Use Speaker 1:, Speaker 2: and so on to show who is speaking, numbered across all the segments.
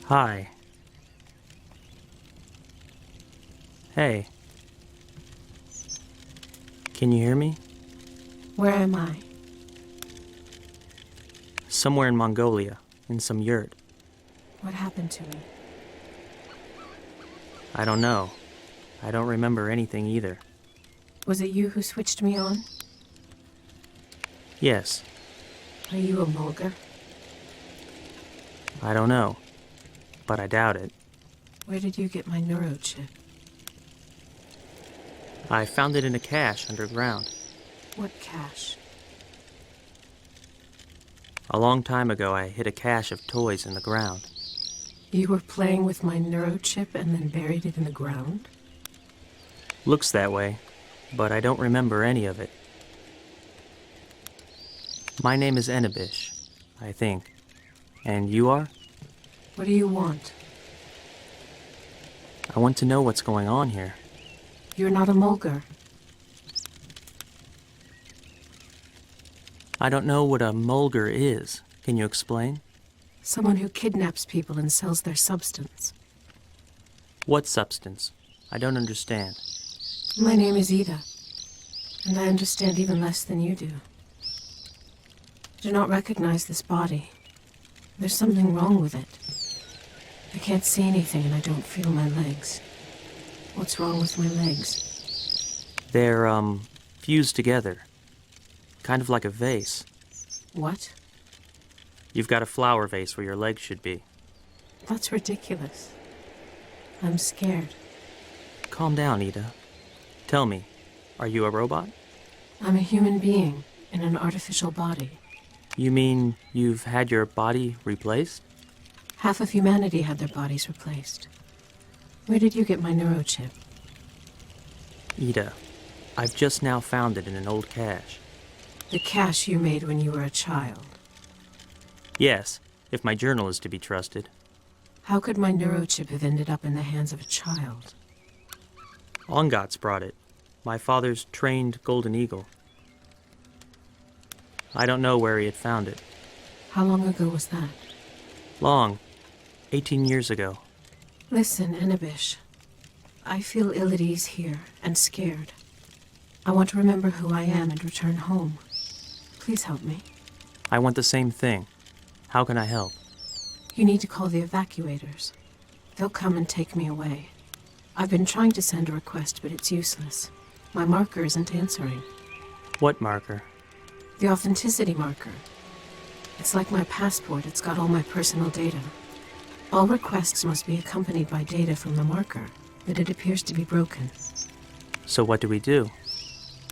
Speaker 1: Hi. Hey. Can you hear me?
Speaker 2: Where am I?
Speaker 1: Somewhere in Mongolia, in some yurt.
Speaker 2: What happened to me?
Speaker 1: I don't know. I don't remember anything either.
Speaker 2: Was it you who switched me on?
Speaker 1: Yes.
Speaker 2: Are you a Mulgar?
Speaker 1: I don't know. But I doubt it.
Speaker 2: Where did you get my neurochip?
Speaker 1: I found it in a cache underground.
Speaker 2: What cache?
Speaker 1: A long time ago, I hid a cache of toys in the ground.
Speaker 2: You were playing with my neurochip and then buried it in the ground?
Speaker 1: Looks that way, but I don't remember any of it. My name is Enebish, I think. And you are?
Speaker 2: What do you want?
Speaker 1: I want to know what's going on here.
Speaker 2: You're not a Mulgar.
Speaker 1: I don't know what a mulgar is. Can you explain?
Speaker 2: Someone who kidnaps people and sells their substance.
Speaker 1: What substance? I don't understand.
Speaker 2: My name is Ida, and I understand even less than you do. I do not recognize this body. There's something wrong with it. I can't see anything and I don't feel my legs. What's wrong with my legs?
Speaker 1: They're, fused together. Kind of like a vase.
Speaker 2: What?
Speaker 1: You've got a flower vase where your legs should be.
Speaker 2: That's ridiculous. I'm scared.
Speaker 1: Calm down, Ida. Tell me, are you a robot?
Speaker 2: I'm a human being in an artificial body.
Speaker 1: You mean you've had your body replaced?
Speaker 2: Half of humanity had their bodies replaced. Where did you get my neurochip?
Speaker 1: Ida, I've just now found it in an old cache.
Speaker 2: The cache you made when you were a child.
Speaker 1: Yes, if my journal is to be trusted.
Speaker 2: How could my neurochip have ended up in the hands of a child?
Speaker 1: Ongots brought it. My father's trained golden eagle. I don't know where he had found it.
Speaker 2: How long ago was that?
Speaker 1: Long. 18 years ago.
Speaker 2: Listen, Enebish. I feel ill at ease here and scared. I want to remember who I am and return home. Please help me.
Speaker 1: I want the same thing. How can I help?
Speaker 2: You need to call the evacuators. They'll come and take me away. I've been trying to send a request, but it's useless. My marker isn't answering.
Speaker 1: What marker?
Speaker 2: The authenticity marker. It's like my passport. It's got all my personal data. All requests must be accompanied by data from the marker, but it appears to be broken.
Speaker 1: So what do we do?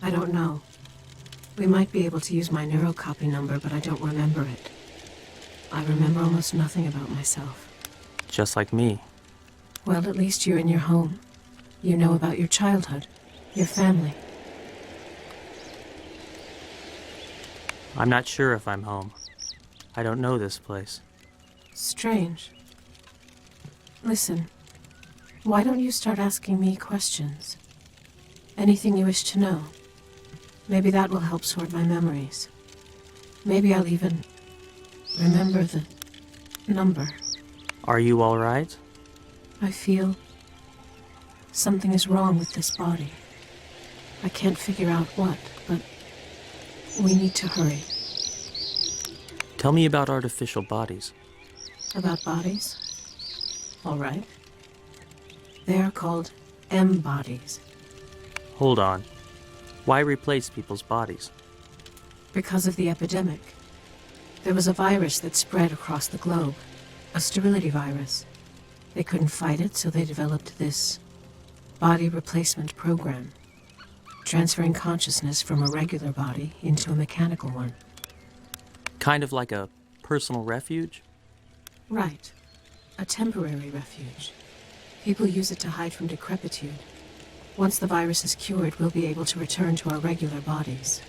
Speaker 2: I don't know. We might be able to use my neurocopy number, but I don't remember it. I remember almost nothing about myself.
Speaker 1: Just like me.
Speaker 2: Well, at least you're in your home. You know about your childhood, your family.
Speaker 1: I'm not sure if I'm home. I don't know this place.
Speaker 2: Strange. Listen, why don't you start asking me questions? Anything you wish to know. Maybe that will help sort my memories. Maybe I'll even remember the number.
Speaker 1: Are you all right?
Speaker 2: I feel something is wrong with this body. I can't figure out what, but we need to hurry.
Speaker 1: Tell me about artificial bodies.
Speaker 2: About bodies? All right. They are called M-bodies.
Speaker 1: Hold on. Why replace people's bodies?
Speaker 2: Because of the epidemic. There was a virus that spread across the globe. A sterility virus. They couldn't fight it, so they developed this body replacement program. Transferring consciousness from a regular body into a mechanical one.
Speaker 1: Kind of like a personal refuge?
Speaker 2: Right. A temporary refuge. People use it to hide from decrepitude. Once the virus is cured, we'll be able to return to our regular bodies.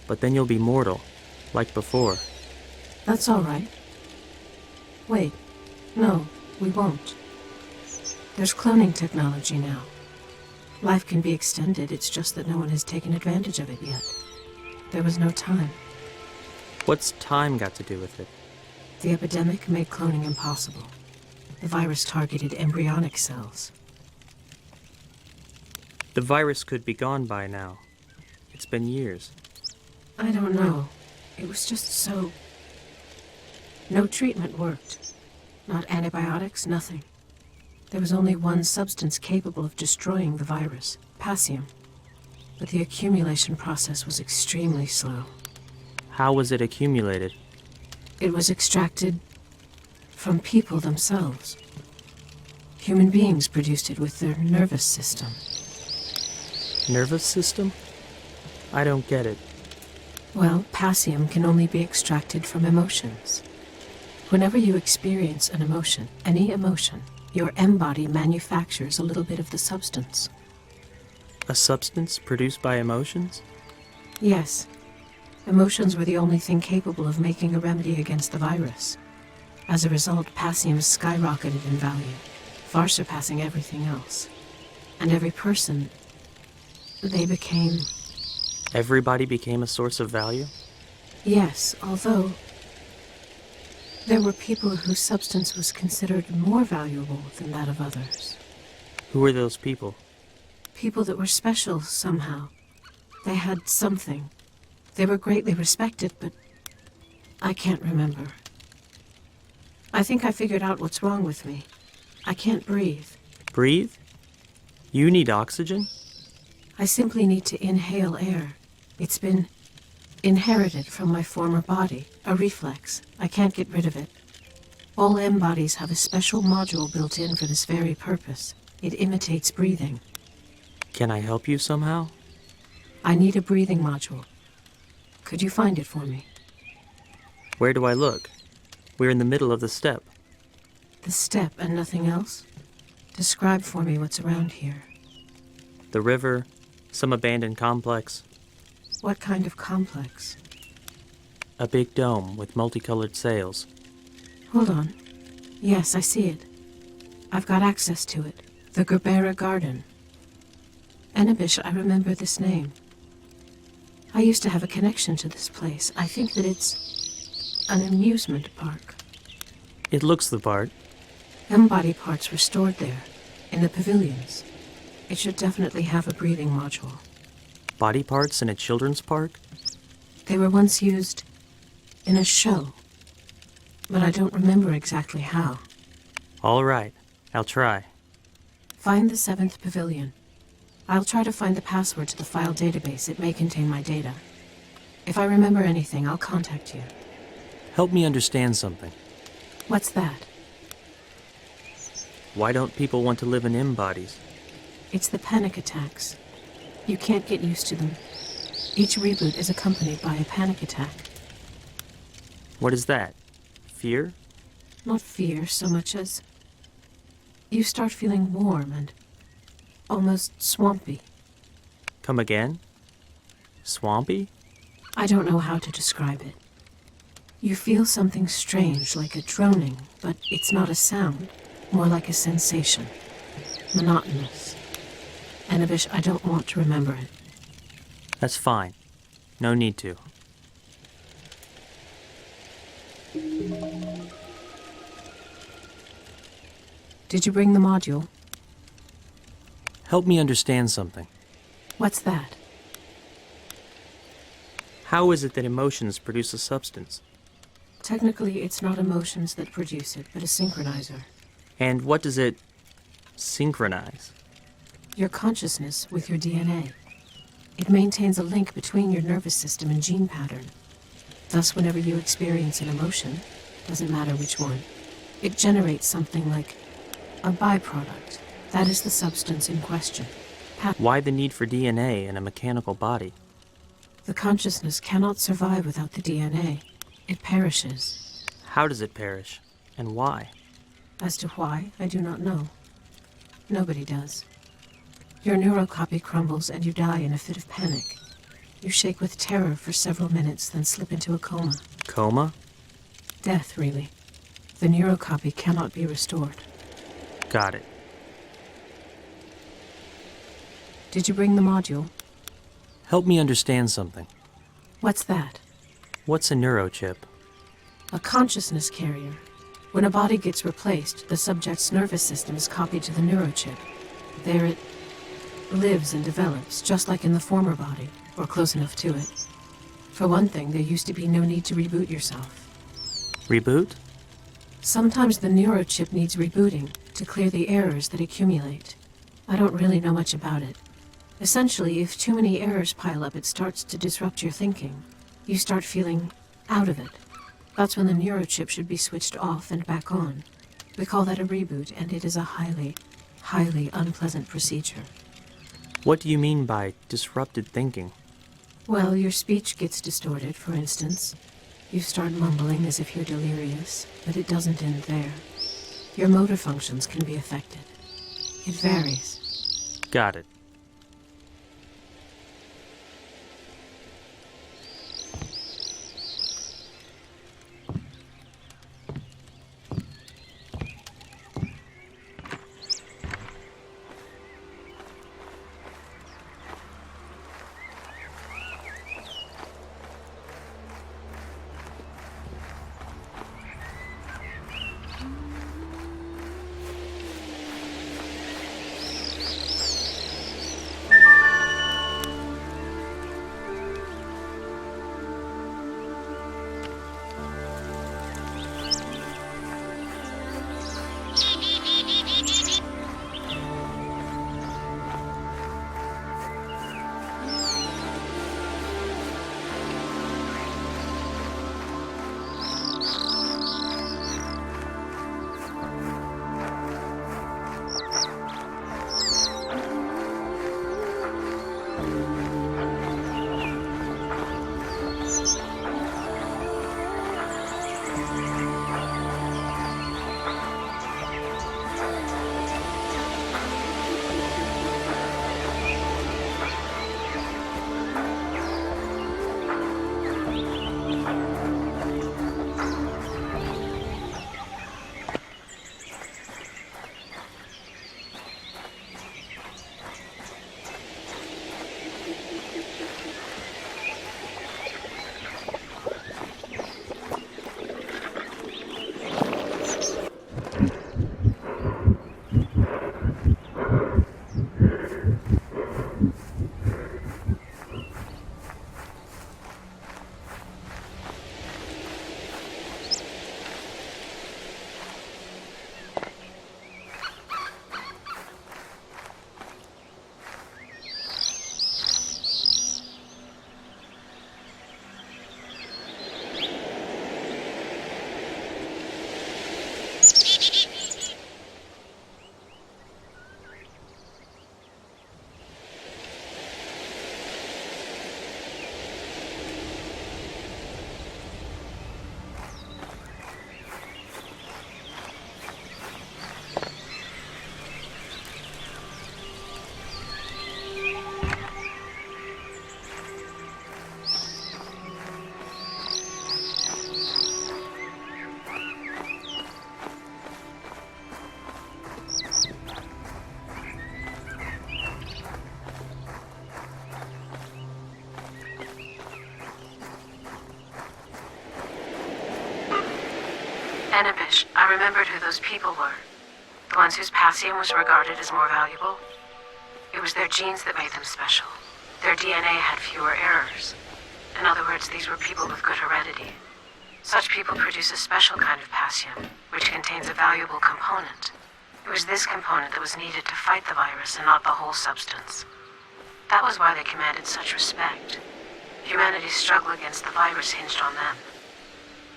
Speaker 1: But then you'll be mortal, like before.
Speaker 2: That's all right. Wait. No, we won't. There's cloning technology now. Life can be extended, it's just that no one has taken advantage of it yet. There was no time.
Speaker 1: What's time got to do with it?
Speaker 2: The epidemic made cloning impossible. The virus targeted embryonic cells.
Speaker 1: The virus could be gone by now. It's been years.
Speaker 2: I don't know. It was just so... No treatment worked. Not antibiotics, nothing. There was only one substance capable of destroying the virus, passium. But the accumulation process was extremely slow.
Speaker 1: How was it accumulated?
Speaker 2: It was extracted from people themselves. Human beings produced it with their nervous system.
Speaker 1: Nervous system? I don't get it.
Speaker 2: Well, passium can only be extracted from emotions. Whenever you experience an emotion, any emotion, your M-body manufactures a little bit of the substance.
Speaker 1: A substance produced by emotions?
Speaker 2: Yes. Emotions were the only thing capable of making a remedy against the virus. As a result, passium skyrocketed in value, far surpassing everything else. And every person, they became...
Speaker 1: Everybody became a source of value?
Speaker 2: Yes, although there were people whose substance was considered more valuable than that of others.
Speaker 1: Who were those people?
Speaker 2: People that were special somehow. They had something. They were greatly respected, but I can't remember. I think I figured out what's wrong with me. I can't breathe.
Speaker 1: Breathe? You need oxygen?
Speaker 2: I simply need to inhale air. It's been inherited from my former body, a reflex. I can't get rid of it. All M-bodies have a special module built in for this very purpose. It imitates breathing.
Speaker 1: Can I help you somehow?
Speaker 2: I need a breathing module. Could you find it for me?
Speaker 1: Where do I look? We're in the middle of the steppe.
Speaker 2: The steppe and nothing else? Describe for me what's around here.
Speaker 1: The river, some abandoned complex,
Speaker 2: What kind of complex?
Speaker 1: a big dome with multicolored sails.
Speaker 2: Hold on. Yes, I see it. I've got access to it. The Gerbera Garden. Enebish, I remember this name. I used to have a connection to this place. I think that it's an amusement park.
Speaker 1: It looks the part.
Speaker 2: M-body parts were stored there, in the pavilions. It should definitely have a breathing module.
Speaker 1: Body parts in a children's park?
Speaker 2: They were once used in a show, but I don't remember exactly how.
Speaker 1: All right, I'll try.
Speaker 2: Find the 7th pavilion. I'll try to find the password to the file database. It may contain my data. If I remember anything, I'll contact you.
Speaker 1: Help me understand something.
Speaker 2: What's that?
Speaker 1: Why don't people want to live in M-bodies?
Speaker 2: It's the panic attacks. You can't get used to them. Each reboot is accompanied by a panic attack.
Speaker 1: What is that? Fear?
Speaker 2: Not fear so much as you start feeling warm and almost swampy.
Speaker 1: Come again? Swampy?
Speaker 2: I don't know how to describe it. You feel something strange, like a droning, but it's not a sound, more like a sensation. Monotonous. Enebish, I don't want to remember it.
Speaker 1: That's fine. No need to.
Speaker 2: Did you bring the module?
Speaker 1: Help me understand something.
Speaker 2: What's that?
Speaker 1: How is it that emotions produce a substance?
Speaker 2: Technically, it's not emotions that produce it, but a synchronizer.
Speaker 1: And what does it synchronize?
Speaker 2: Your consciousness with your DNA. It maintains a link between your nervous system and gene pattern. Thus, whenever you experience an emotion, doesn't matter which one, it generates something like a byproduct. That is the substance in question.
Speaker 1: Why the need for DNA in a mechanical body?
Speaker 2: The consciousness cannot survive without the DNA. It perishes.
Speaker 1: How does it perish? And why?
Speaker 2: As to why, I do not know. Nobody does. Your neurocopy crumbles and you die in a fit of panic. You shake with terror for several minutes, then slip into a coma.
Speaker 1: Coma?
Speaker 2: Death, really. The neurocopy cannot be restored.
Speaker 1: Got it.
Speaker 2: Did you bring the module?
Speaker 1: Help me understand something.
Speaker 2: What's that?
Speaker 1: What's a neurochip?
Speaker 2: A consciousness carrier. When a body gets replaced, the subject's nervous system is copied to the neurochip. There it lives and develops, just like in the former body, or close enough to it. For one thing, there used to be no need to reboot yourself.
Speaker 1: Reboot?
Speaker 2: Sometimes the neurochip needs rebooting to clear the errors that accumulate. I don't really know much about it. Essentially, if too many errors pile up, it starts to disrupt your thinking. You start feeling out of it. That's when the neurochip should be switched off and back on. We call that a reboot, and it is a highly, highly unpleasant procedure.
Speaker 1: What do you mean by disrupted thinking?
Speaker 2: Well, your speech gets distorted, for instance. You start mumbling as if you're delirious, but it doesn't end there. Your motor functions can be affected. It varies.
Speaker 1: Got it.
Speaker 2: Anabish, I remembered who those people were. The ones whose Passium was regarded as more valuable. It was their genes that made them special. Their DNA had fewer errors. In other words, these were people with good heredity. Such people produce a special kind of Passium, which contains a valuable component. It was this component that was needed to fight the virus and not the whole substance. That was why they commanded such respect. Humanity's struggle against the virus hinged on them.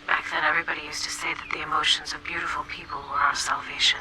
Speaker 2: Back then, everybody used to say that the emotions of beautiful people were our salvation.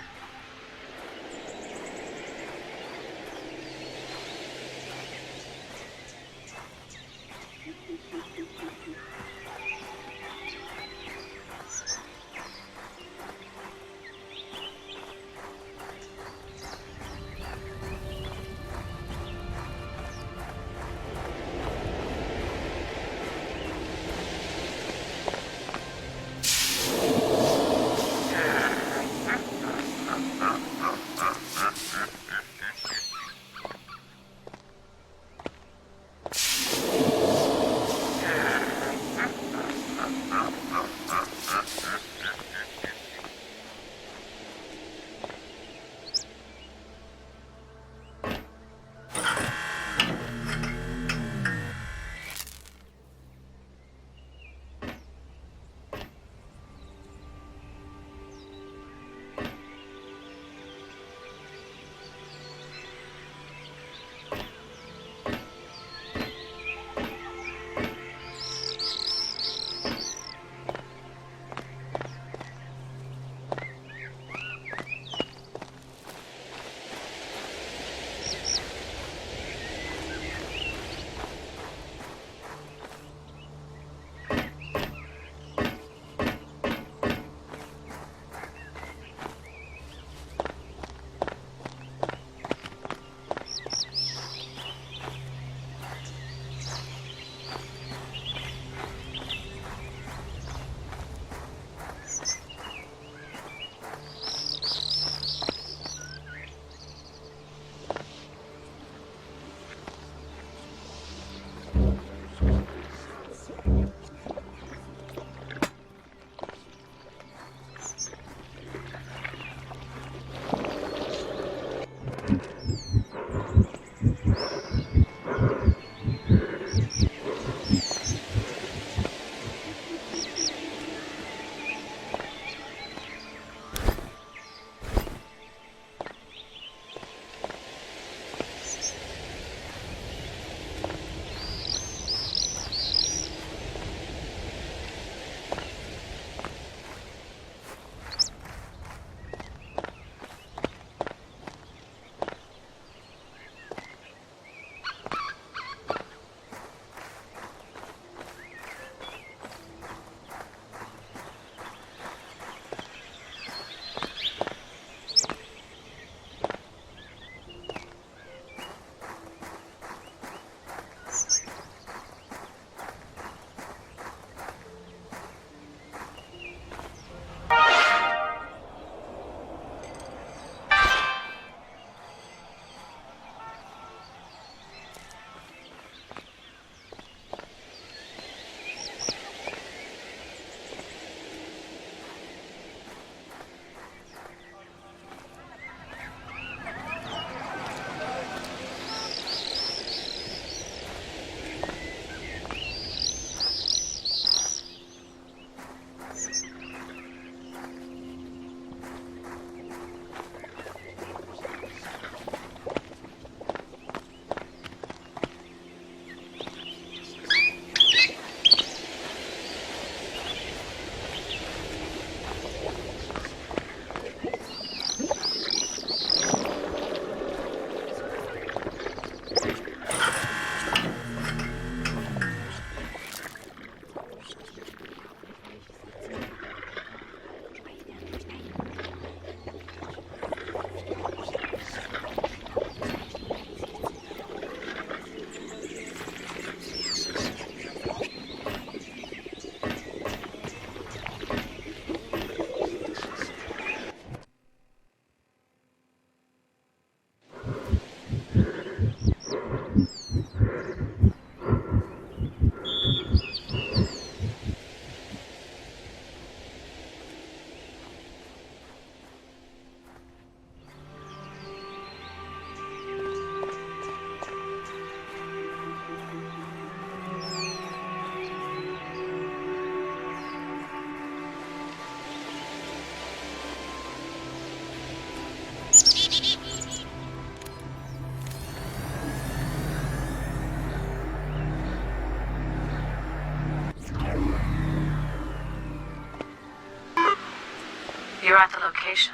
Speaker 2: You're at the location.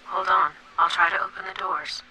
Speaker 2: Hold on, I'll try to open the doors.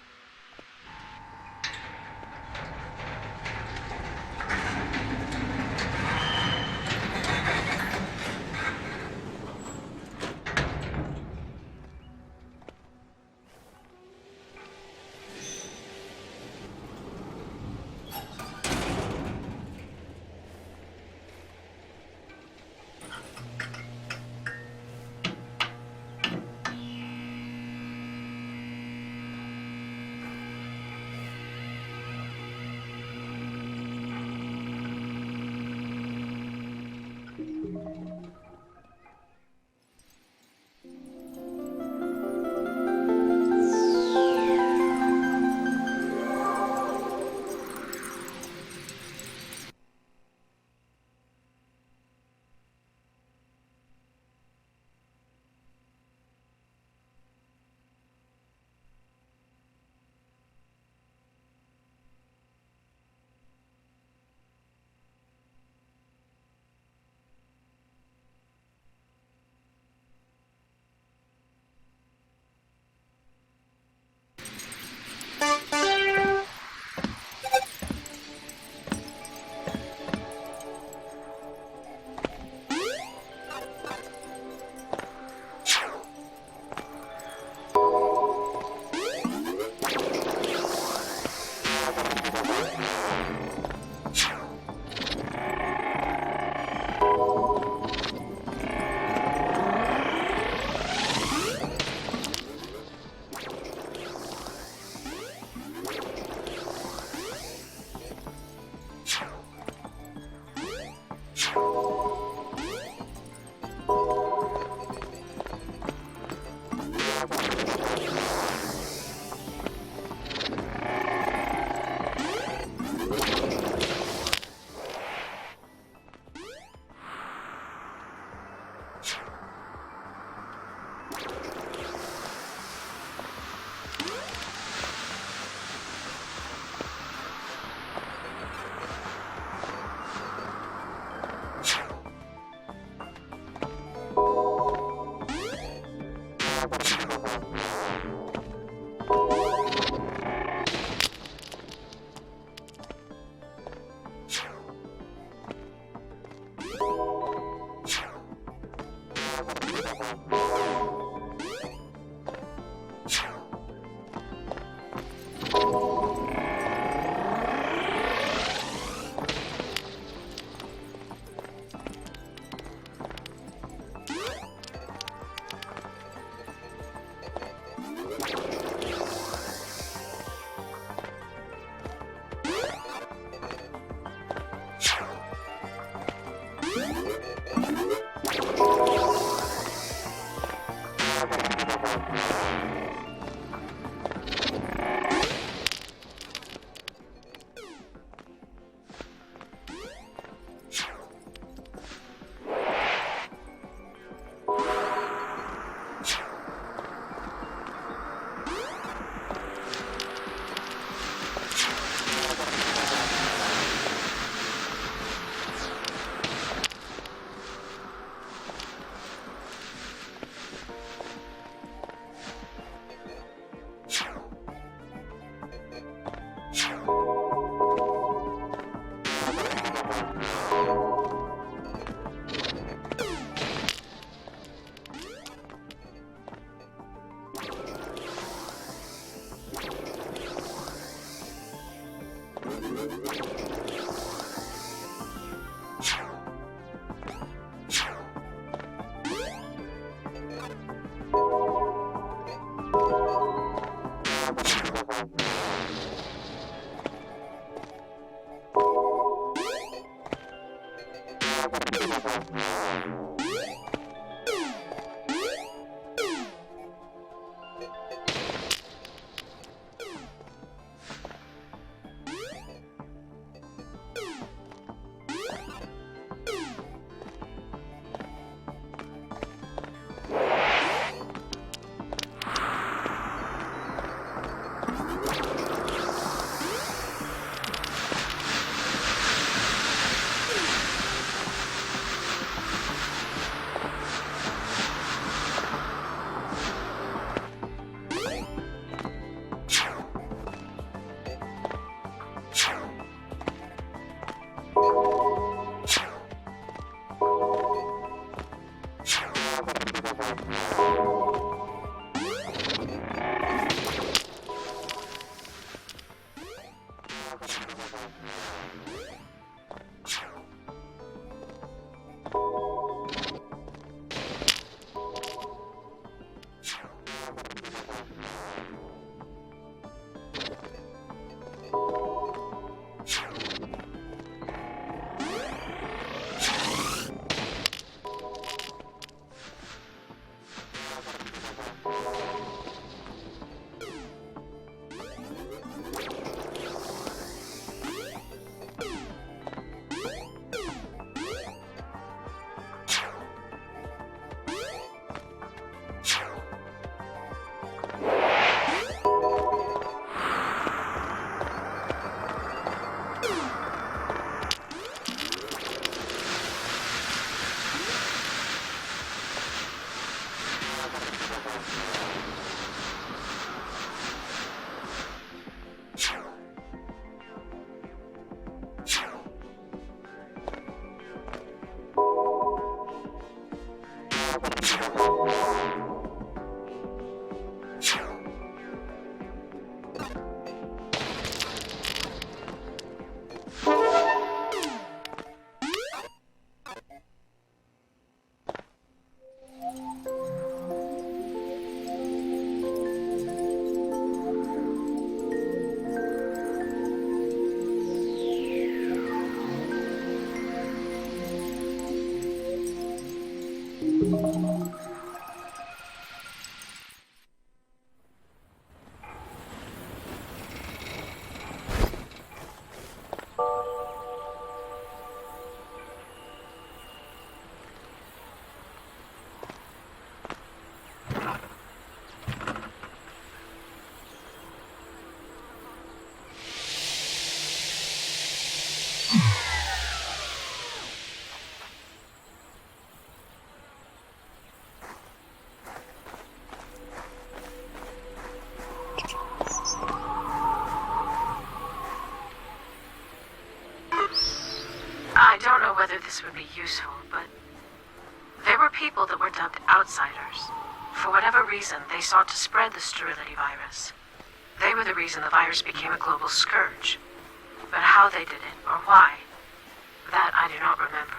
Speaker 2: I don't know whether this would be useful, but there were people that were dubbed outsiders. For whatever reason, they sought to spread the sterility virus. They were the reason the virus became a global scourge. But how they did it, or why, that I do not remember.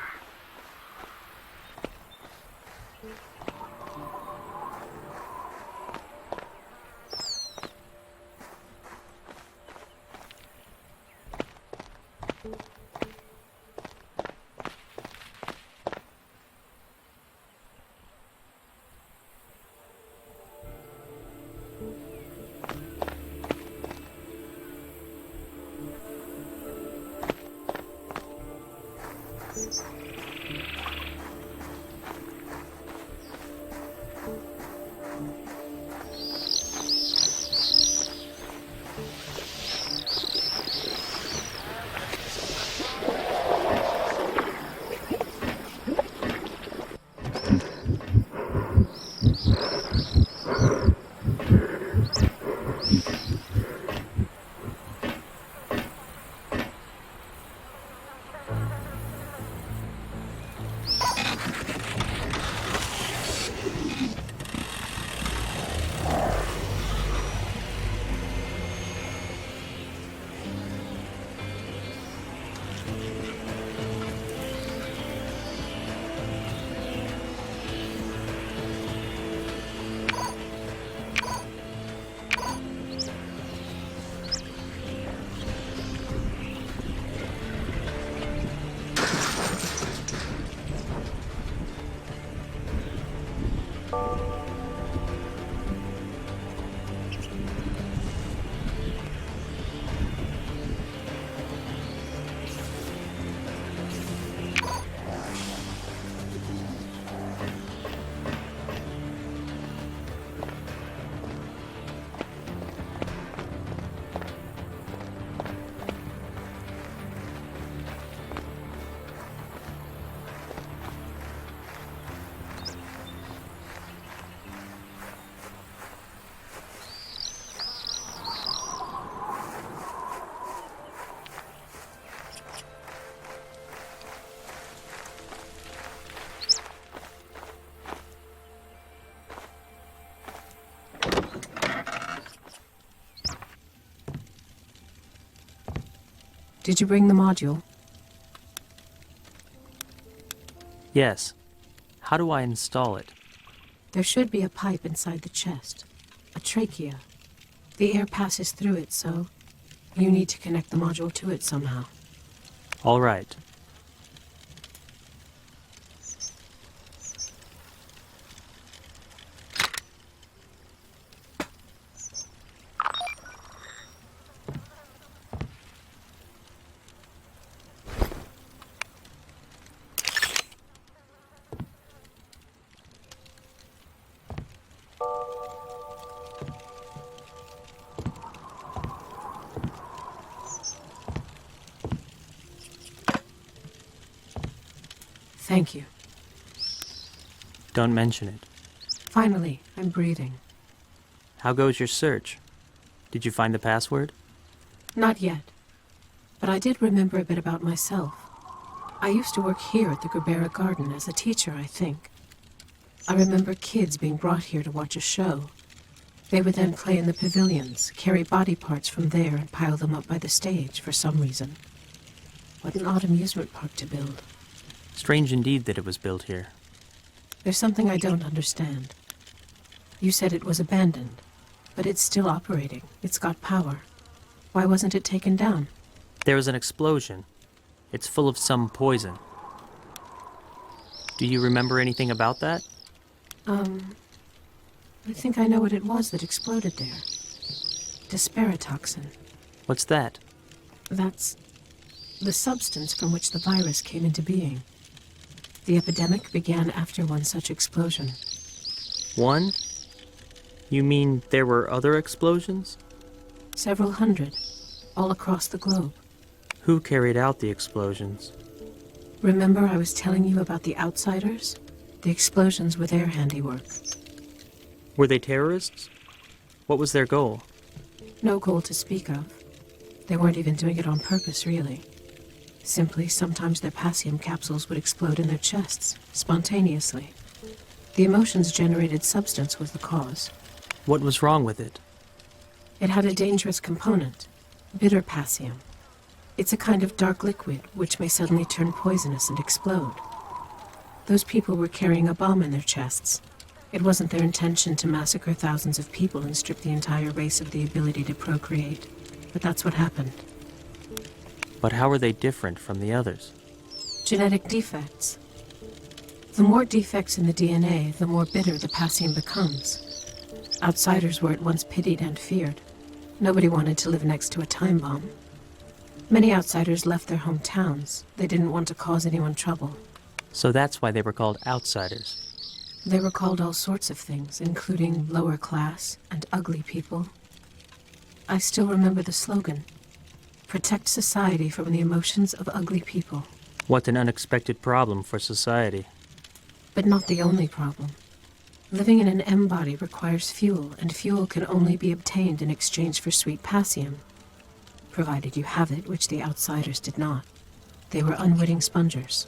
Speaker 2: Did you bring the module?
Speaker 1: Yes. How do I install it?
Speaker 2: There should be a pipe inside the chest. A trachea. The air passes through it, so you need to connect the module to it somehow.
Speaker 1: All right.
Speaker 2: Thank you.
Speaker 1: Don't mention it.
Speaker 2: Finally, I'm breathing.
Speaker 1: How goes your search? Did you find the password?
Speaker 2: Not yet. But I did remember a bit about myself. I used to work here at the Gerbera Garden as a teacher, I think. I remember kids being brought here to watch a show. They would then play in the pavilions, carry body parts from there and pile them up by the stage for some reason. What an odd amusement park to build.
Speaker 1: Strange indeed that it was built here.
Speaker 2: There's something I don't understand. You said it was abandoned, but it's still operating. It's got power. Why wasn't it taken down?
Speaker 1: There was an explosion. It's full of some poison. Do you remember anything about that?
Speaker 2: I think I know what it was that exploded there. Disparatoxin.
Speaker 1: What's that?
Speaker 2: That's the substance from which the virus came into being. The epidemic began after one such explosion.
Speaker 1: One? You mean there were other explosions?
Speaker 2: Several hundred, all across the globe.
Speaker 1: Who carried out the explosions?
Speaker 2: Remember I was telling you about the outsiders? The explosions were their handiwork.
Speaker 1: Were they terrorists? What was their goal?
Speaker 2: No goal to speak of. They weren't even doing it on purpose, really. Simply, sometimes their Passium capsules would explode in their chests, spontaneously. The emotions-generated substance was the cause.
Speaker 1: What was wrong with it?
Speaker 2: It had a dangerous component, bitter Passium. It's a kind of dark liquid which may suddenly turn poisonous and explode. Those people were carrying a bomb in their chests. It wasn't their intention to massacre thousands of people and strip the entire race of the ability to procreate, but that's what happened.
Speaker 1: But how are they different from the others?
Speaker 2: Genetic defects. The more defects in the DNA, the more bitter the Passium becomes. Outsiders were at once pitied and feared. Nobody wanted to live next to a time bomb. Many outsiders left their hometowns. They didn't want to cause anyone trouble.
Speaker 1: So that's why they were called outsiders.
Speaker 2: They were called all sorts of things, including lower class and ugly people. I still remember the slogan, "Protect society from the emotions of ugly people."
Speaker 1: What an unexpected problem for society.
Speaker 2: But not the only problem. Living in an M-body requires fuel, and fuel can only be obtained in exchange for sweet Passium. Provided you have it, which the outsiders did not. They were unwitting spongers.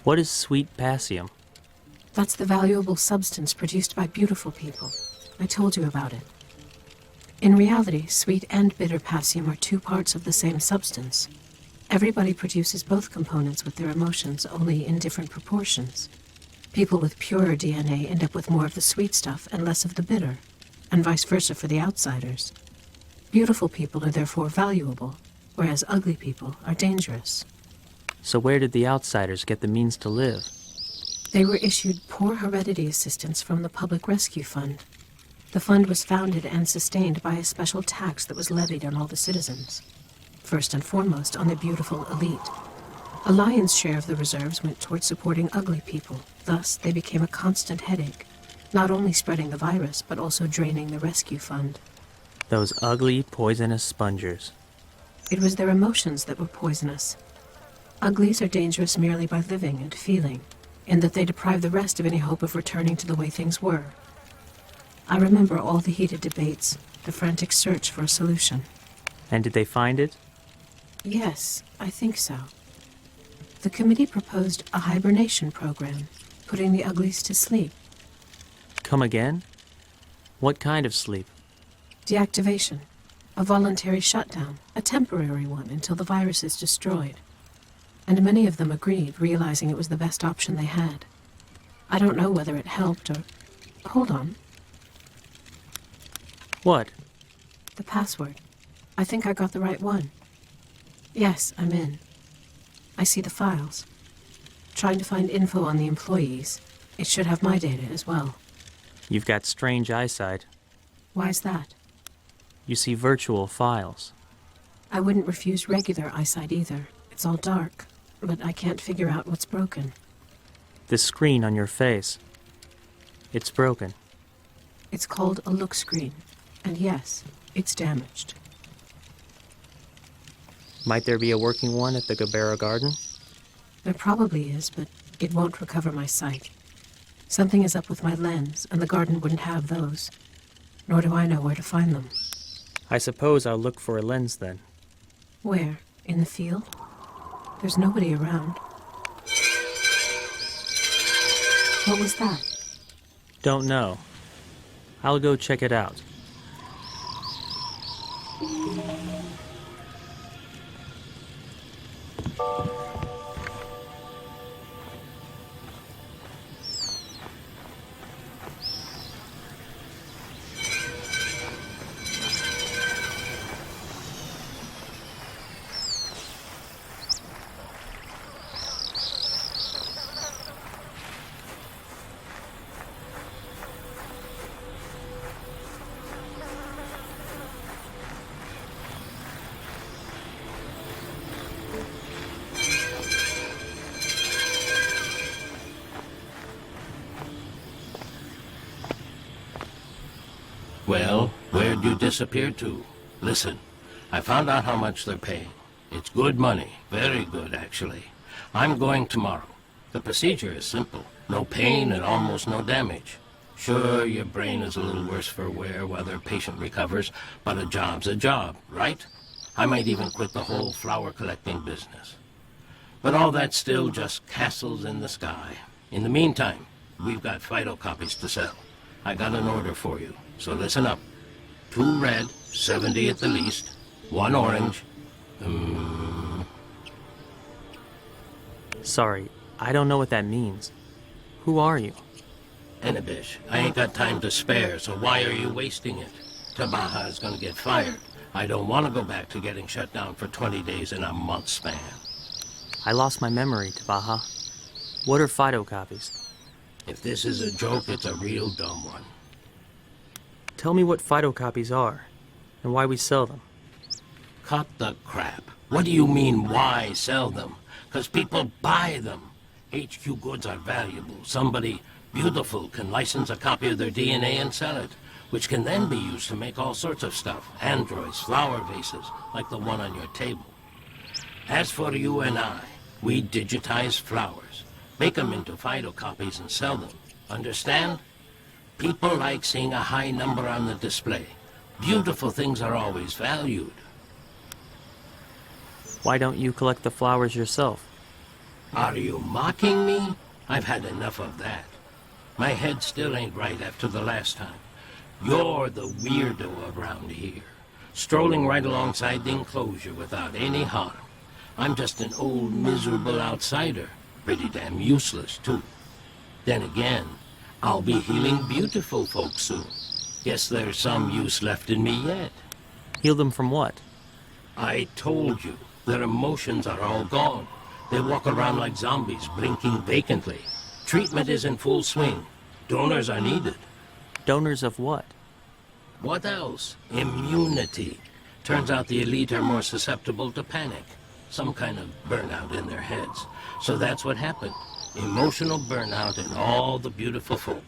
Speaker 1: What is sweet Passium?
Speaker 2: That's the valuable substance produced by beautiful people. I told you about it. In reality, sweet and bitter Passium are two parts of the same substance. Everybody produces both components with their emotions, only in different proportions. People with purer DNA end up with more of the sweet stuff and less of the bitter, and vice versa for the outsiders. Beautiful people are therefore valuable, whereas ugly people are dangerous.
Speaker 1: So where did the outsiders get the means to live?
Speaker 2: They were issued poor heredity assistance from the Public Rescue Fund. The fund was founded and sustained by a special tax that was levied on all the citizens. First and foremost on the beautiful elite. A lion's share of the reserves went toward supporting ugly people. Thus, they became a constant headache, not only spreading the virus, but also draining the rescue fund.
Speaker 1: Those ugly, poisonous spongers.
Speaker 2: It was their emotions that were poisonous. Uglies are dangerous merely by living and feeling, in that they deprive the rest of any hope of returning to the way things were. I remember all the heated debates, the frantic search for a solution.
Speaker 1: And did they find it?
Speaker 2: Yes, I think so. The committee proposed a hibernation program, putting the uglies to sleep.
Speaker 1: Come again? What kind of sleep?
Speaker 2: Deactivation. A voluntary shutdown, a temporary one until the virus is destroyed. And many of them agreed, realizing it was the best option they had. I don't know whether it helped or... Hold on.
Speaker 1: What?
Speaker 2: The password. I think I got the right one. Yes, I'm in. I see the files. Trying to find info on the employees. It should have my data as well.
Speaker 1: You've got strange eyesight.
Speaker 2: Why's that?
Speaker 1: You see virtual files.
Speaker 2: I wouldn't refuse regular eyesight either. It's all dark, but I can't figure out what's broken.
Speaker 1: This screen on your face. It's broken.
Speaker 2: It's called a look screen. And yes, it's damaged.
Speaker 1: Might there be a working one at the Gabera Garden?
Speaker 2: There probably is, but it won't recover my sight. Something is up with my lens, and the garden wouldn't have those. Nor do I know where to find them.
Speaker 1: I suppose I'll look for a lens then.
Speaker 2: Where? In the field? There's nobody around. What was that?
Speaker 1: Don't know. I'll go check it out.
Speaker 3: Well, where'd you disappear to? Listen, I found out how much they're paying. It's good money, very good actually. I'm going tomorrow. The procedure is simple. No pain and almost no damage. Sure, your brain is a little worse for wear while their patient recovers, but a job's a job, right? I might even quit the whole flower collecting business. But all that's still just castles in the sky. In the meantime, we've got phytocopies to sell. I got an order for you, so listen up. 2 red, 70 at the least, 1 orange.
Speaker 1: Sorry, I don't know what that means. Who are you?
Speaker 3: Enibish, I ain't got time to spare, so why are you wasting it? Tabaha is gonna get fired. I don't want to go back to getting shut down for 20 days in a month span.
Speaker 1: I lost my memory, Tabaha. What are phytocopies?
Speaker 3: If this is a joke, it's a real dumb one.
Speaker 1: Tell me what phytocopies are, and why we sell them.
Speaker 3: Cut the crap. What do you mean, why sell them? 'Cause people buy them. HQ goods are valuable. Somebody beautiful can license a copy of their DNA and sell it, which can then be used to make all sorts of stuff. Androids, flower vases, like the one on your table. As for you and I, we digitize flowers, make them into phytocopies and sell them. Understand? People like seeing a high number on the display. Beautiful things are always valued.
Speaker 1: Why don't you collect the flowers yourself?
Speaker 3: Are you mocking me? I've had enough of that. My head still ain't right after the last time. You're the weirdo around here, strolling right alongside the enclosure without any harm. I'm just an old miserable outsider, pretty damn useless too. Then again, I'll be healing beautiful folks soon. Guess there's some use left in me yet.
Speaker 1: Heal them from what?
Speaker 3: I told you, their emotions are all gone. They walk around like zombies, blinking vacantly. Treatment is in full swing. Donors are needed.
Speaker 1: Donors of what?
Speaker 3: What else? Immunity. Turns out the elite are more susceptible to panic. Some kind of burnout in their heads. So that's what happened. Emotional burnout in all the beautiful folk.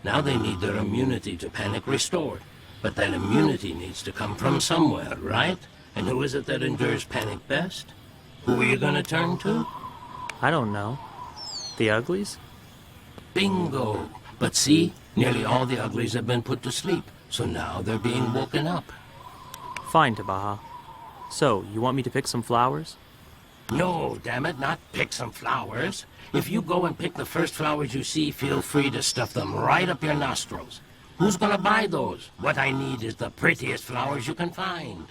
Speaker 3: Now they need their immunity to panic restored. But that immunity needs to come from somewhere, right? And who is it that endures panic best? Who are you gonna turn to?
Speaker 1: I don't know. The uglies?
Speaker 3: Bingo! But see, nearly all the uglies have been put to sleep, so now they're being woken up.
Speaker 1: Fine, Tabaha. So, you want me to pick some flowers?
Speaker 3: No, damn it, not pick some flowers. If you go and pick the first flowers you see, feel free to stuff them right up your nostrils. Who's gonna buy those? What I need is the prettiest flowers you can find.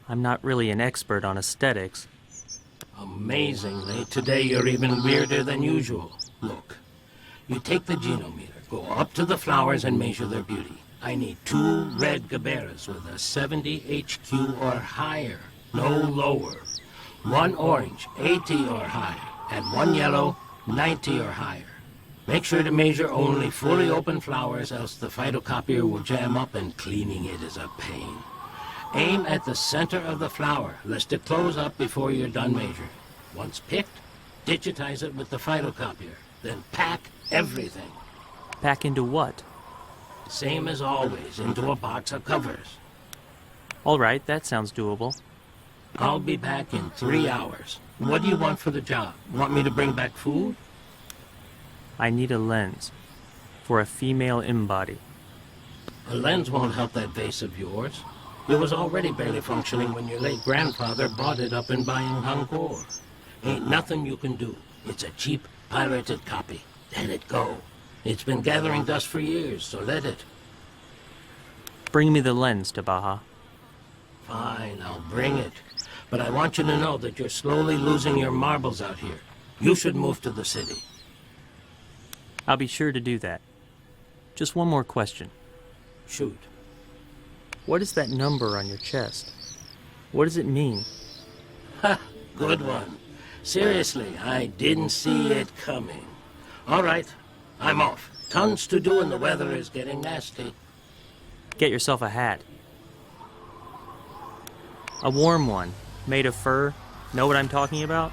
Speaker 1: I'm not really an expert on aesthetics.
Speaker 3: Amazingly, today you're even weirder than usual. Look, you take the genometer, go up to the flowers and measure their beauty. I need 2 red gaberas with a 70 HQ or higher, no lower. 1 orange, 80 or higher, and 1 yellow, 90 or higher. Make sure to measure only fully open flowers, else the phytocopier will jam up and cleaning it is a pain. Aim at the center of the flower. List it close up before you're done measuring. Once picked, digitize it with the phytocopier. Then pack everything.
Speaker 1: Pack into what?
Speaker 3: Same as always, into a box of covers.
Speaker 1: All right, that sounds doable.
Speaker 3: I'll be back in 3 hours. What do you want for the job? Want me to bring back food?
Speaker 1: I need a lens for a female embody.
Speaker 3: A lens won't help that vase of yours. It was already barely functioning when your late grandfather bought it up in Bayang Hangor. Ain't nothing you can do. It's a cheap, pirated copy. Let it go. It's been gathering dust for years, so let it.
Speaker 1: Bring me the lens, Tabaha.
Speaker 3: Fine, I'll bring it. But I want you to know that you're slowly losing your marbles out here. You should move to the city.
Speaker 1: I'll be sure to do that. Just one more question.
Speaker 3: Shoot.
Speaker 1: What is that number on your chest? What does it mean?
Speaker 3: Ha! Good one. Seriously, I didn't see it coming. All right, I'm off. Tons to do and the weather is getting nasty.
Speaker 1: Get yourself a hat. A warm one, made of fur. Know what I'm talking about?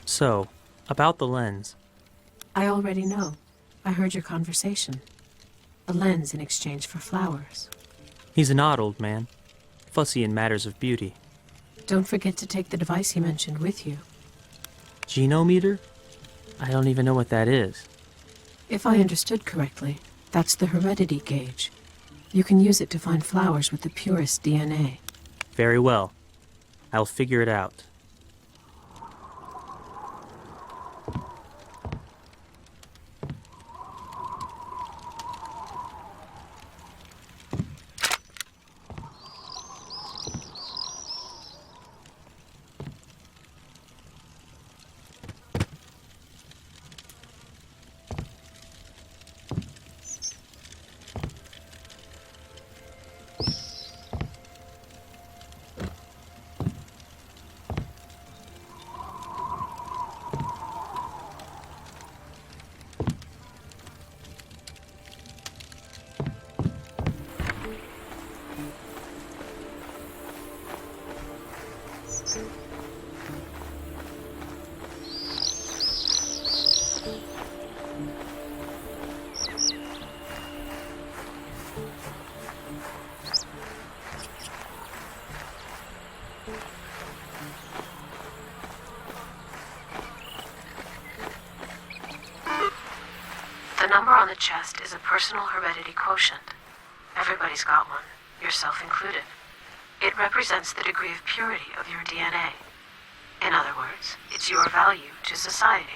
Speaker 1: So, about the lens.
Speaker 2: I already know. I heard your conversation. A lens in exchange for flowers.
Speaker 1: He's an odd old man, fussy in matters of beauty.
Speaker 2: Don't forget to take the device he mentioned with you.
Speaker 1: Genometer? I don't even know what that is.
Speaker 2: If I understood correctly, that's the heredity gauge. You can use it to find flowers with the purest DNA.
Speaker 1: Very well. I'll figure it out.
Speaker 2: The number on the chest is a personal heredity quotient. Everybody's got one, yourself included. It represents the degree of purity of your DNA. In other words, it's your value to society.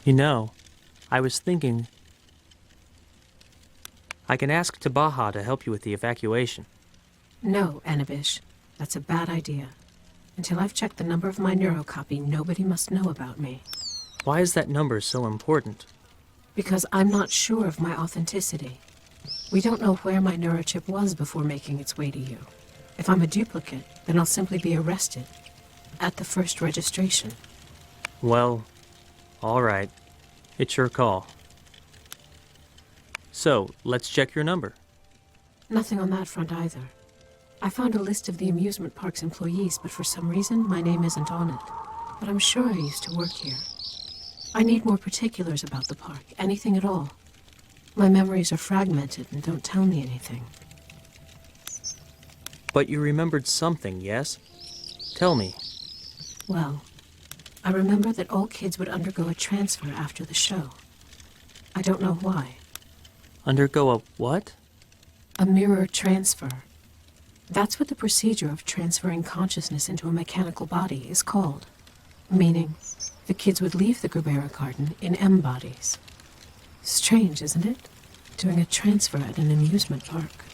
Speaker 1: You know, I was thinking I can ask Tabaha to help you with the evacuation.
Speaker 2: No, Anabish. That's a bad idea. Until I've checked the number of my neurocopy, nobody must know about me.
Speaker 1: Why is that number so important?
Speaker 2: Because I'm not sure of my authenticity. We don't know where my neurochip was before making its way to you. If I'm a duplicate, then I'll simply be arrested. At the first registration.
Speaker 1: Well, all right. It's your call. So, let's check your number.
Speaker 2: Nothing on that front either. I found a list of the amusement park's employees, but for some reason, my name isn't on it. But I'm sure I used to work here. I need more particulars about the park, anything at all. My memories are fragmented and don't tell me anything.
Speaker 1: But you remembered something, yes? Tell me.
Speaker 2: Well, I remember that all kids would undergo a transfer after the show. I don't know why.
Speaker 1: Undergo a what?
Speaker 2: A mirror transfer. That's what the procedure of transferring consciousness into a mechanical body is called. Meaning, the kids would leave the Gerbera garden in M bodies. Strange, isn't it? Doing a transfer at an amusement park.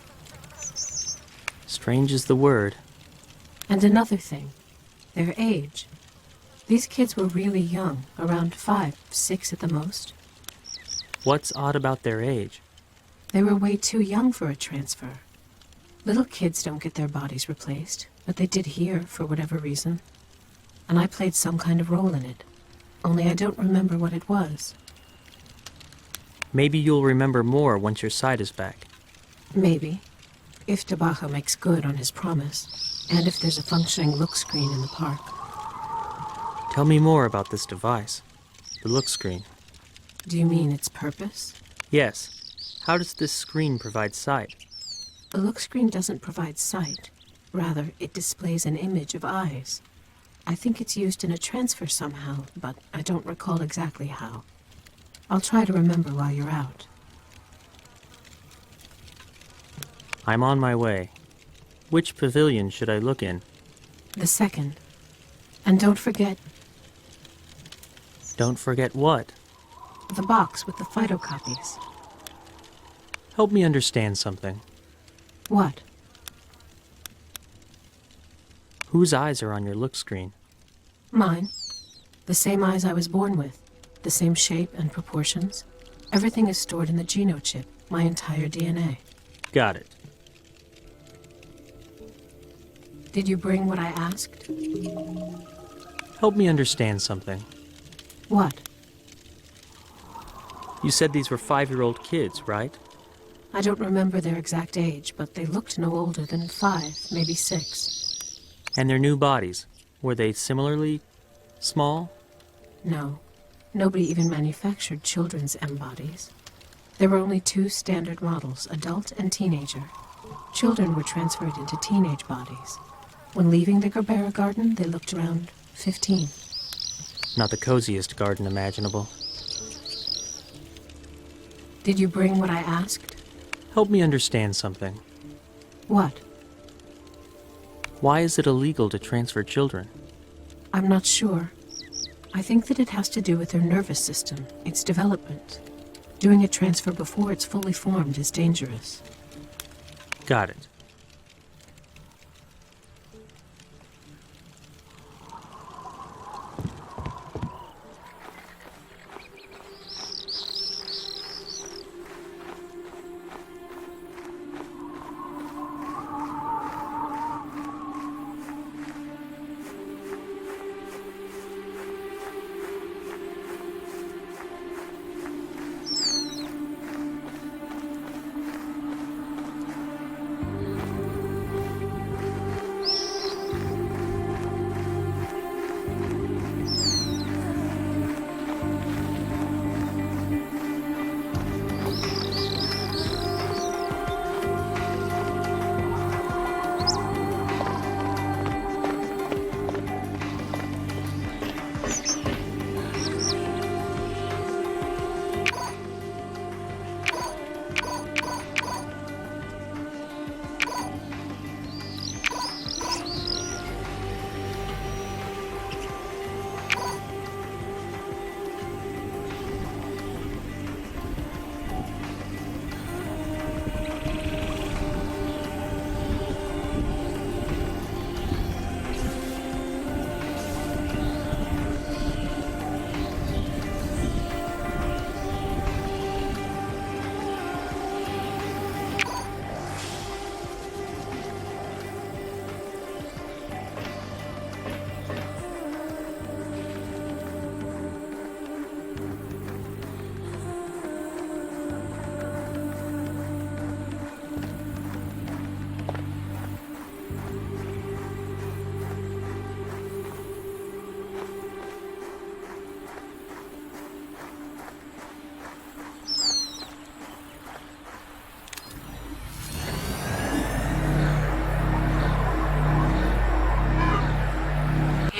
Speaker 1: Strange is the word.
Speaker 2: And another thing, their age. These kids were really young, around 5, 6 at the most.
Speaker 1: What's odd about their age?
Speaker 2: They were way too young for a transfer. Little kids don't get their bodies replaced, but they did here for whatever reason. And I played some kind of role in it. Only I don't remember what it was.
Speaker 1: Maybe you'll remember more once your sight is back.
Speaker 2: Maybe. If Tabajo makes good on his promise. And if there's a functioning look screen in the park.
Speaker 1: Tell me more about this device. The look screen.
Speaker 2: Do you mean its purpose?
Speaker 1: Yes. How does this screen provide sight?
Speaker 2: The look screen doesn't provide sight. Rather, it displays an image of eyes. I think it's used in a transfer somehow, but I don't recall exactly how. I'll try to remember while you're out.
Speaker 1: I'm on my way. Which pavilion should I look in?
Speaker 2: The second. And don't forget
Speaker 1: Don't forget what?
Speaker 2: the box with the phytocopies.
Speaker 1: Help me understand something.
Speaker 2: What?
Speaker 1: Whose eyes are on your look screen?
Speaker 2: Mine. The same eyes I was born with. The same shape and proportions. Everything is stored in the genochip, my entire DNA.
Speaker 1: Got it.
Speaker 2: Did you bring what I asked?
Speaker 1: Help me understand something.
Speaker 2: What?
Speaker 1: You said these were 5-year-old kids, right?
Speaker 2: I don't remember their exact age, but they looked no older than 5, maybe 6.
Speaker 1: And their new bodies, were they similarly small?
Speaker 2: No. Nobody even manufactured children's M bodies. There were only 2 standard models, adult and teenager. Children were transferred into teenage bodies. When leaving the Gerbera garden, they looked around 15.
Speaker 1: Not the coziest garden imaginable.
Speaker 2: Did you bring what I asked?
Speaker 1: Help me understand something.
Speaker 2: What?
Speaker 1: Why is it illegal to transfer children?
Speaker 2: I'm not sure. I think that it has to do with their nervous system, its development. Doing a transfer before it's fully formed is dangerous.
Speaker 1: Got it.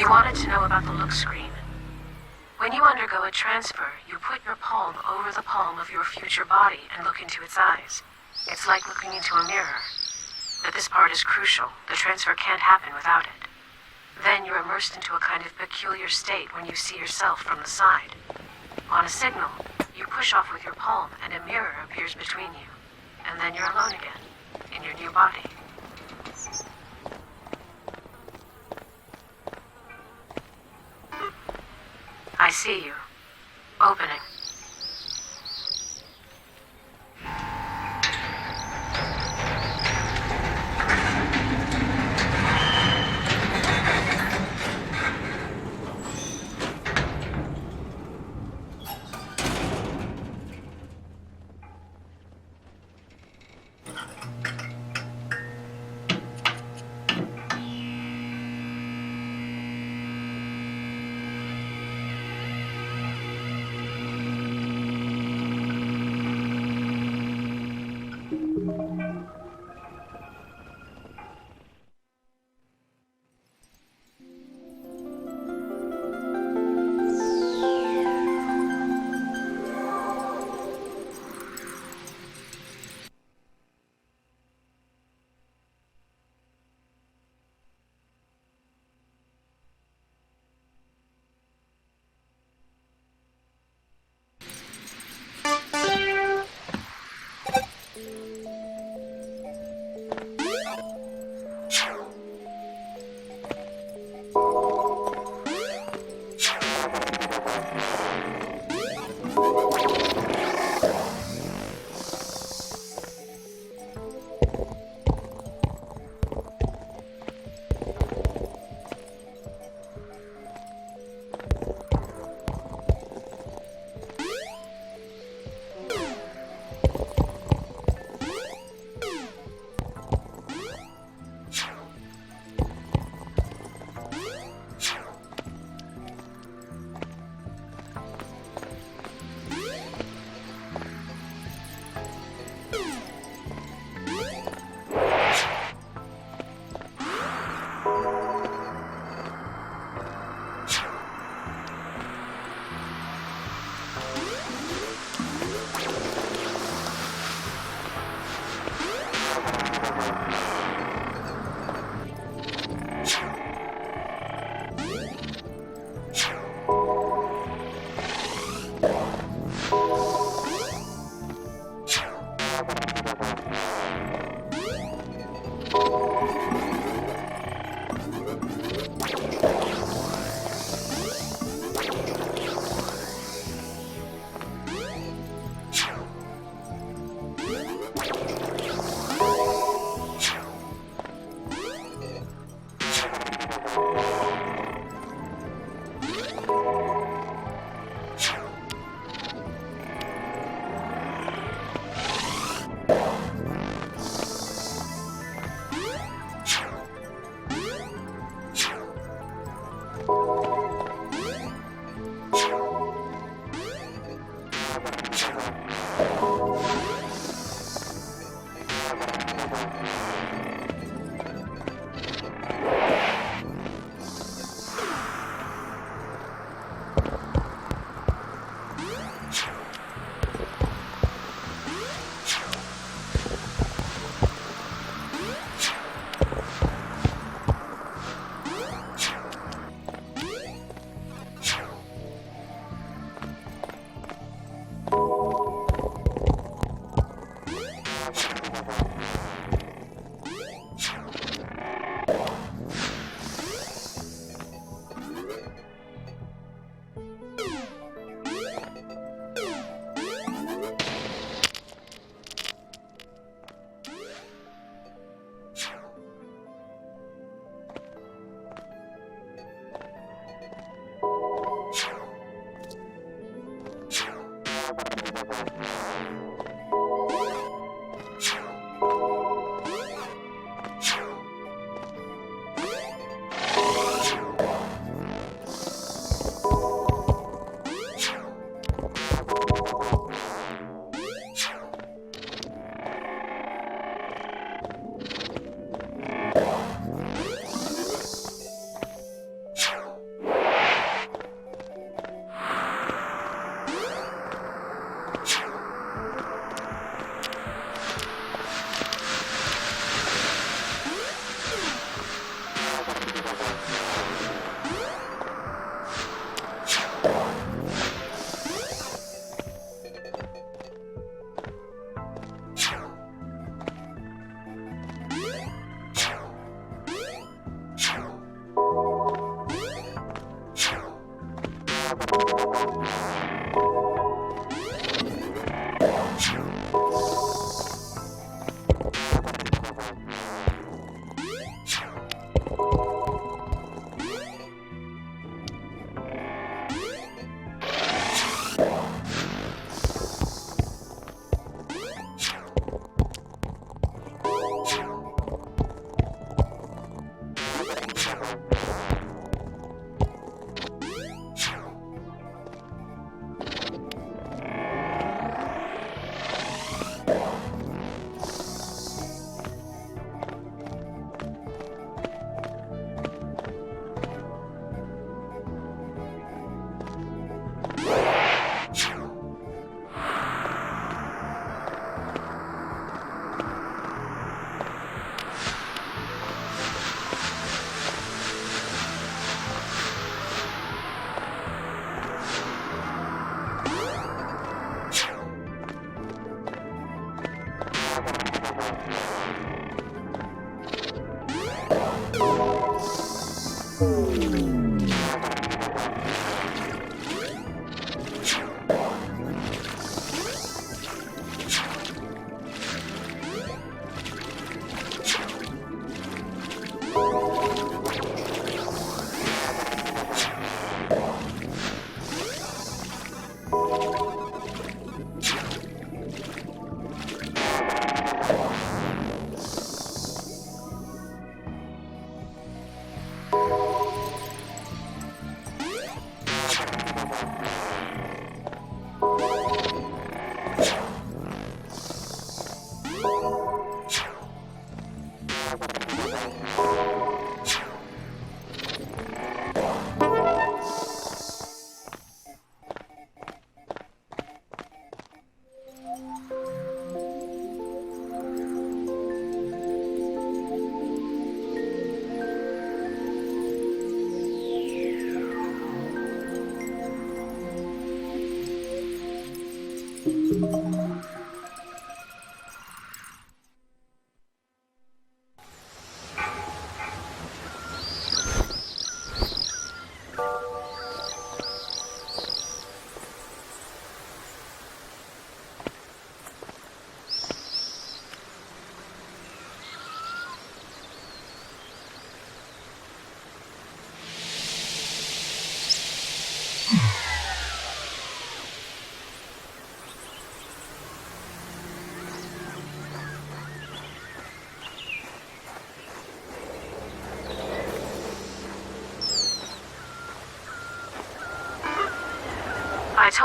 Speaker 2: You wanted to know about the look screen. When you undergo a transfer, you put your palm over the palm of your future body and look into its eyes. It's like looking into a mirror. But this part is crucial. The transfer can't happen without it. Then you're immersed into a kind of peculiar state when you see yourself from the side. On a signal, you push off with your palm and a mirror appears between you. And then you're alone again, in your new body. I see you. Opening.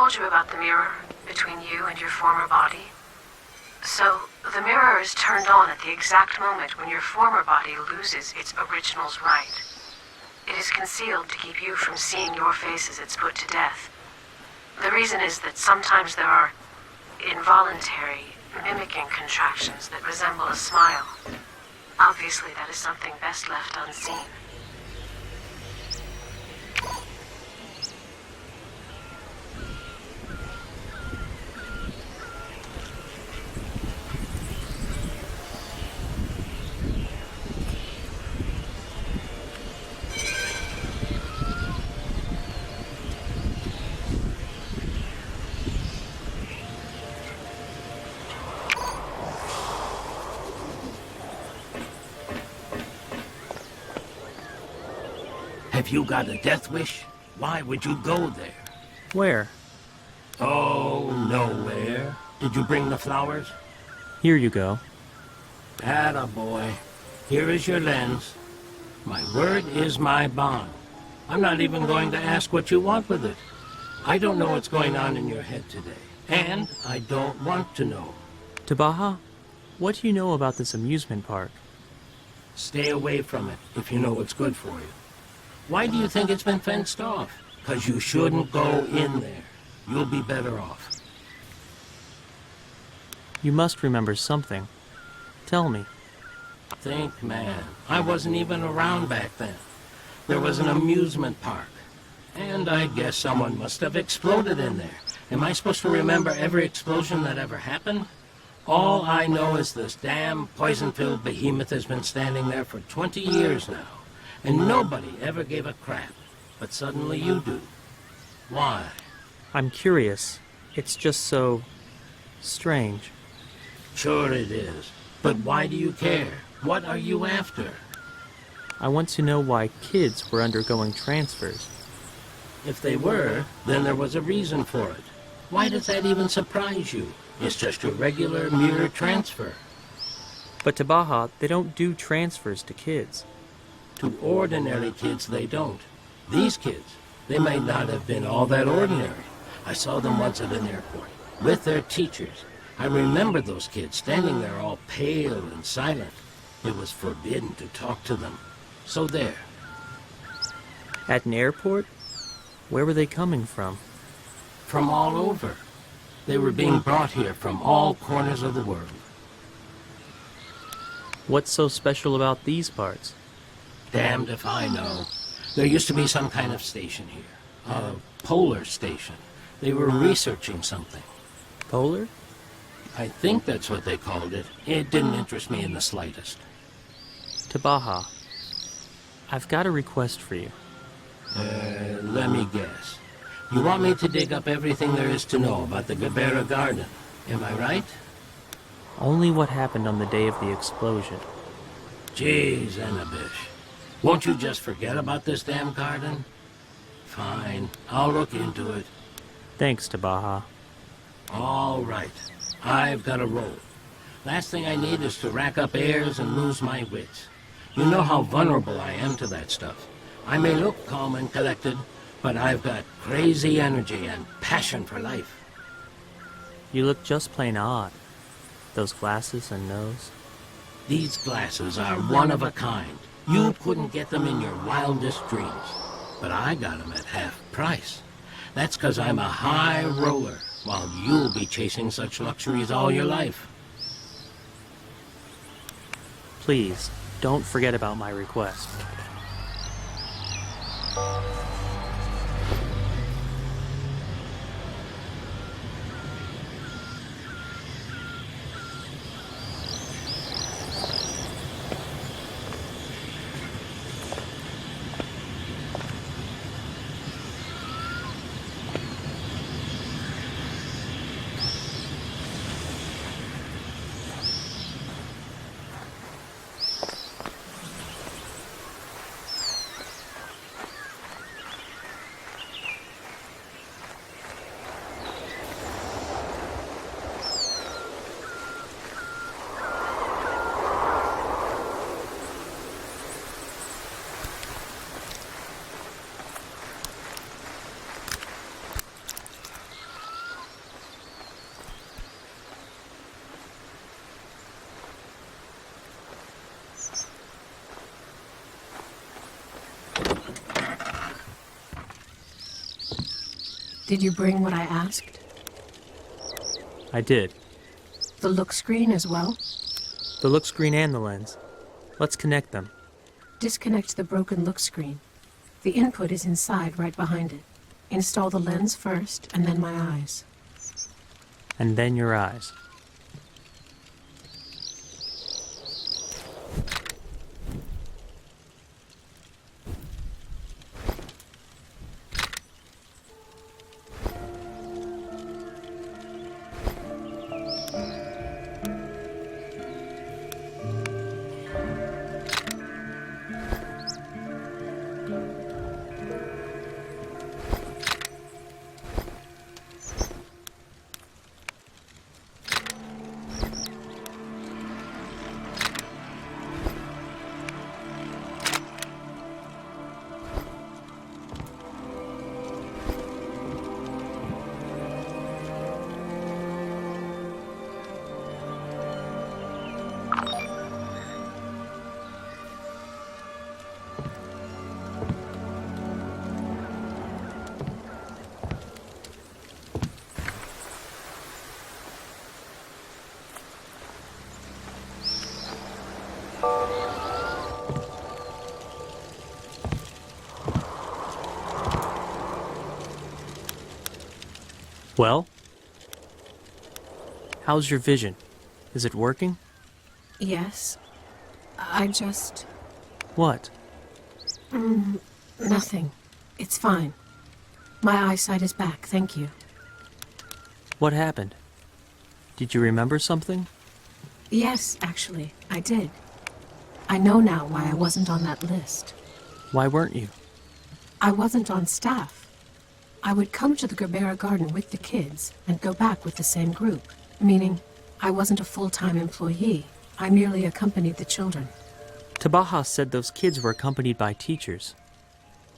Speaker 2: told you about the mirror between you and your former body. So, the mirror is turned on at the exact moment when your former body loses its original's right. It is concealed to keep you from seeing your face as it's put to death. The reason is that sometimes there are involuntary, mimicking contractions that resemble a smile. Obviously, that is something best left unseen.
Speaker 3: Have you got a death wish? Why would you go there?
Speaker 1: Where?
Speaker 3: Oh, nowhere. Did you bring the flowers?
Speaker 1: Here you go.
Speaker 3: Attaboy. Here is your lens. My word is my bond. I'm not even going to ask what you want with it. I don't know what's going on in your head today. And I don't want to know.
Speaker 1: Tabaha, what do you know about this amusement park?
Speaker 3: Stay away from it if you know what's good for you. Why do you think it's been fenced off? 'Cause you shouldn't go in there. You'll be better off.
Speaker 1: You must remember something. Tell me.
Speaker 3: Think, man. I wasn't even around back then. There was an amusement park. And I guess someone must have exploded in there. Am I supposed to remember every explosion that ever happened? All I know is this damn poison-filled behemoth has been standing there for 20 years now. And nobody ever gave a crap. But suddenly you do. Why?
Speaker 1: I'm curious. It's just so strange.
Speaker 3: Sure it is. But why do you care? What are you after?
Speaker 1: I want to know why kids were undergoing transfers.
Speaker 3: If they were, then there was a reason for it. Why does that even surprise you? It's just a regular mere transfer.
Speaker 1: But Tabaha, they don't do transfers to kids.
Speaker 3: To ordinary kids, they don't. These kids, they may not have been all that ordinary. I saw them once at an airport, with their teachers. I remember those kids standing there all pale and silent. It was forbidden to talk to them. So there.
Speaker 1: At an airport? Where were they coming from?
Speaker 3: From all over. They were being brought here from all corners of the world.
Speaker 1: What's so special about these parts?
Speaker 3: Damned if I know. There used to be some kind of station here. A polar station. They were researching something.
Speaker 1: Polar?
Speaker 3: I think that's what they called it. It didn't interest me in the slightest.
Speaker 1: Tabaha, I've got a request for you.
Speaker 3: Let me guess. You want me to dig up everything there is to know about the Gabera Garden. Am I right?
Speaker 1: Only what happened on the day of the explosion.
Speaker 3: Jeez, Anabish. Won't you just forget about this damn garden? Fine. I'll look into it.
Speaker 1: Thanks, Tabaha.
Speaker 3: All right. I've got to roll. Last thing I need is to rack up airs and lose my wits. You know how vulnerable I am to that stuff. I may look calm and collected, but I've got crazy energy and passion for life.
Speaker 1: You look just plain odd. Those glasses and nose.
Speaker 3: These glasses are one of a kind. You couldn't get them in your wildest dreams. But I got them at half price. That's 'cause I'm a high roller, while you'll be chasing such luxuries all your life.
Speaker 1: Please, don't forget about my request.
Speaker 2: Did you bring what I asked?
Speaker 1: I did.
Speaker 2: The look screen as well?
Speaker 1: The look screen and the lens. Let's connect them.
Speaker 2: Disconnect the broken look screen. The input is inside, right behind it. Install the lens first, and then my eyes.
Speaker 1: And then your eyes. Well? How's your vision? Is it working?
Speaker 2: Yes. I just...
Speaker 1: What?
Speaker 2: Nothing. It's fine. My eyesight is back, thank you.
Speaker 1: What happened? Did you remember something?
Speaker 2: Yes, actually, I did. I know now why I wasn't on that list.
Speaker 1: Why weren't you?
Speaker 2: I wasn't on staff. I would come to the Gerbera Garden with the kids and go back with the same group, meaning I wasn't a full-time employee. I merely accompanied the children.
Speaker 1: Tabaha said those kids were accompanied by teachers.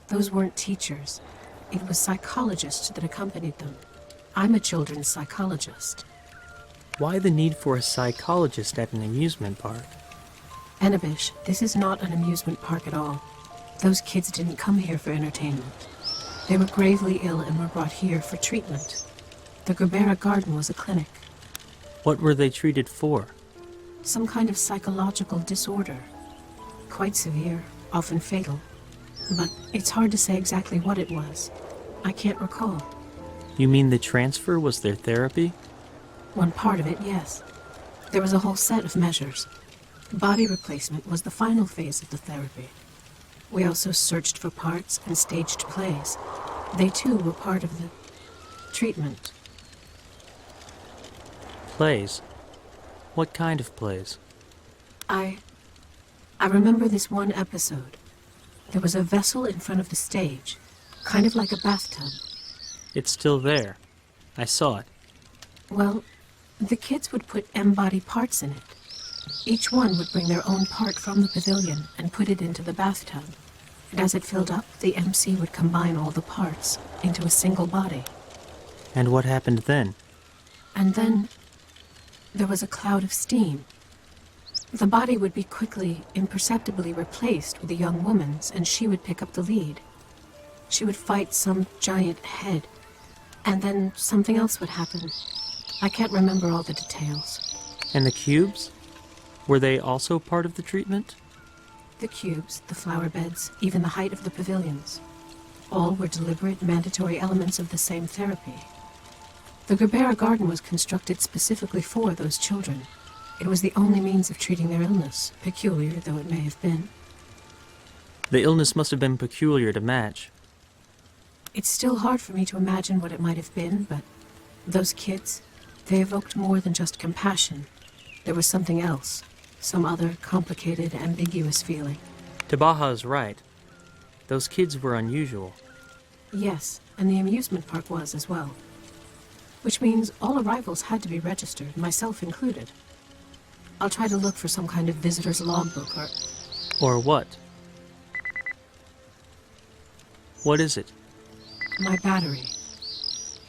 Speaker 2: Those weren't teachers. It was psychologists that accompanied them. I'm a children's psychologist.
Speaker 1: Why the need for a psychologist at an amusement park?
Speaker 2: Anabish, this is not an amusement park at all. Those kids didn't come here for entertainment. They were gravely ill and were brought here for treatment. The Gerbera Garden was a clinic.
Speaker 1: What were they treated for?
Speaker 2: Some kind of psychological disorder. Quite severe, often fatal. But it's hard to say exactly what it was. I can't recall.
Speaker 1: You mean the transfer was their therapy?
Speaker 2: One part of it, yes. There was a whole set of measures. Body replacement was the final phase of the therapy. We also searched for parts and staged plays. They too were part of the treatment.
Speaker 1: Plays? What kind of plays?
Speaker 2: I remember this one episode. There was a vessel in front of the stage, kind of like a bathtub.
Speaker 1: It's still there. I saw it.
Speaker 2: Well, the kids would put M-body parts in it. Each one would bring their own part from the pavilion and put it into the bathtub. And as it filled up, the MC would combine all the parts into a single body.
Speaker 1: And what happened then?
Speaker 2: And then there was a cloud of steam. The body would be quickly, imperceptibly replaced with a young woman's, and she would pick up the lead. She would fight some giant head, and then something else would happen. I can't remember all the details.
Speaker 1: And the cubes? Were they also part of the treatment?
Speaker 2: The cubes, the flower beds, even the height of the pavilions. All were deliberate, mandatory elements of the same therapy. The Gerbera Garden was constructed specifically for those children. It was the only means of treating their illness, peculiar though it may have been.
Speaker 1: The illness must have been peculiar to match.
Speaker 2: It's still hard for me to imagine what it might have been, but those kids, they evoked more than just compassion. There was something else, some other complicated, ambiguous feeling.
Speaker 1: Tabaha is right. Those kids were unusual.
Speaker 2: Yes, and the amusement park was as well. Which means all arrivals had to be registered, myself included. I'll try to look for some kind of visitor's logbook or...
Speaker 1: Or what? What is it?
Speaker 2: My battery.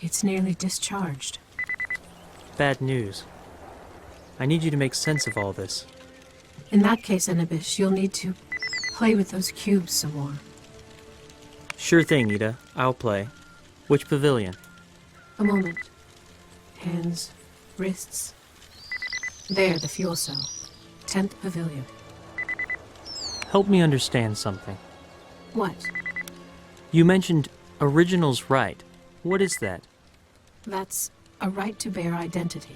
Speaker 2: It's nearly discharged.
Speaker 1: Bad news. I need you to make sense of all this.
Speaker 2: In that case, Anabish, you'll need to play with those cubes some more.
Speaker 1: Sure thing, Ida. I'll play. Which pavilion?
Speaker 2: A moment. Hands, wrists. There, the fuel cell. 10th Pavilion.
Speaker 1: Help me understand something.
Speaker 2: What?
Speaker 1: You mentioned original's right. What is that?
Speaker 2: That's a right to bear identity.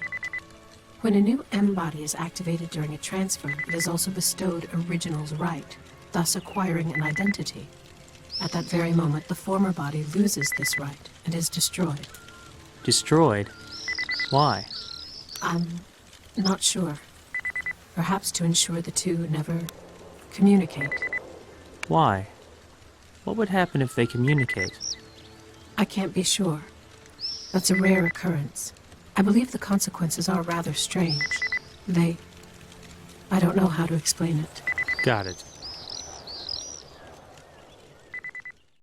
Speaker 2: When a new M-body is activated during a transfer, it is also bestowed original's right, thus acquiring an identity. At that very moment, the former body loses this right and is destroyed.
Speaker 1: Destroyed? Why?
Speaker 2: I'm not sure. Perhaps to ensure the two never communicate.
Speaker 1: Why? What would happen if they communicate?
Speaker 2: I can't be sure. That's a rare occurrence. I believe the consequences are rather strange. I don't know how to explain it.
Speaker 1: Got it.